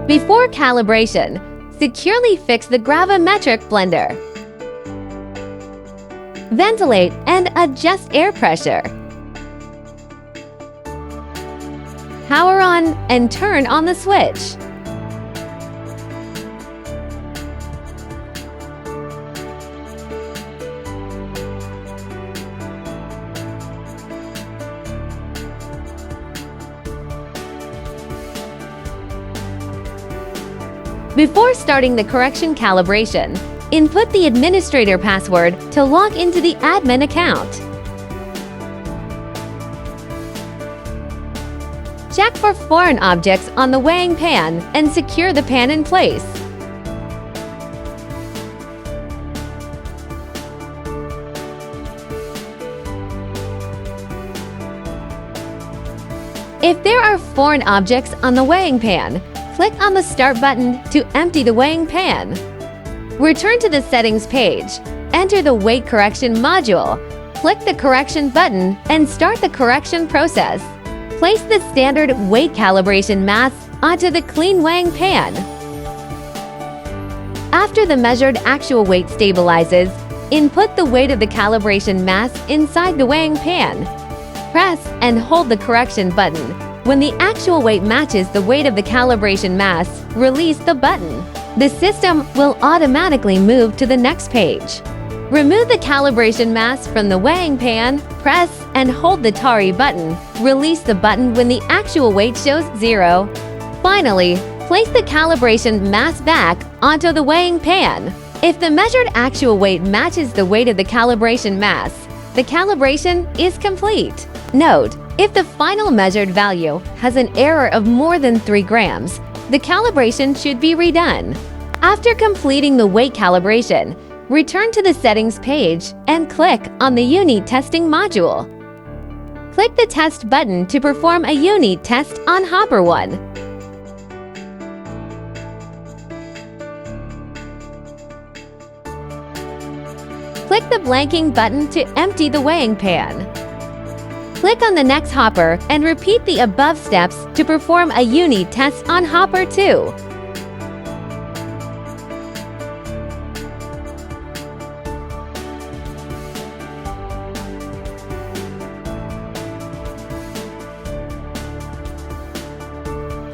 Before calibration, securely fix the gravimetric blender. Ventilate and adjust air pressure. Power on and turn on the switch. Before starting the correction calibration, input the administrator password to log into the admin account. Check for foreign objects on the weighing pan and secure the pan in place. If there are foreign objects on the weighing pan, click on the Start button to empty the weighing pan. Return to the Settings page, enter the Weight Correction module, click the Correction button, and start the correction process. Place the standard weight calibration mass onto the clean weighing pan. After the measured actual weight stabilizes, input the weight of the calibration mass inside the weighing pan. Press and hold the correction button. When the actual weight matches the weight of the calibration mass, release the button. The system will automatically move to the next page. Remove the calibration mass from the weighing pan, press and hold the TARI button. Release the button when the actual weight shows 0. Finally, place the calibration mass back onto the weighing pan. If the measured actual weight matches the weight of the calibration mass, the calibration is complete. Note: if the final measured value has an error of more than 3 grams, the calibration should be redone. After completing the weight calibration, return to the Settings page and click on the Unit Testing module. Click the Test button to perform a unit test on Hopper 1. Click the blanking button to empty the weighing pan. Click on the next hopper and repeat the above steps to perform a unit test on Hopper 2.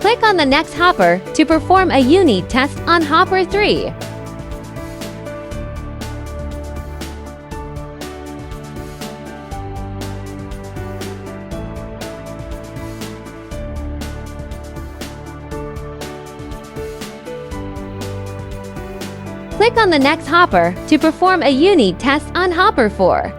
Click on the next hopper to perform a unit test on Hopper 3. Click on the next hopper to perform a unit test on Hopper 4.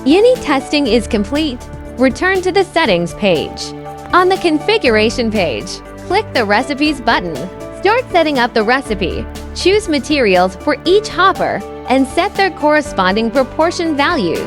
Unit testing is complete. Return to the Settings page. On the Configuration page, click the Recipes button. Start setting up the recipe. Choose materials for each hopper and set their corresponding proportion values.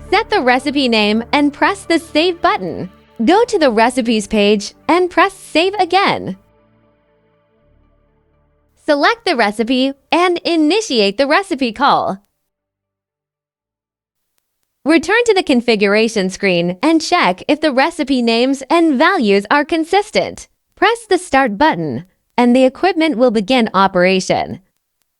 Set the recipe name and press the Save button. Go to the Recipes page and press Save again. Select the recipe and initiate the recipe call. Return to the configuration screen and check if the recipe names and values are consistent. Press the Start button, and the equipment will begin operation.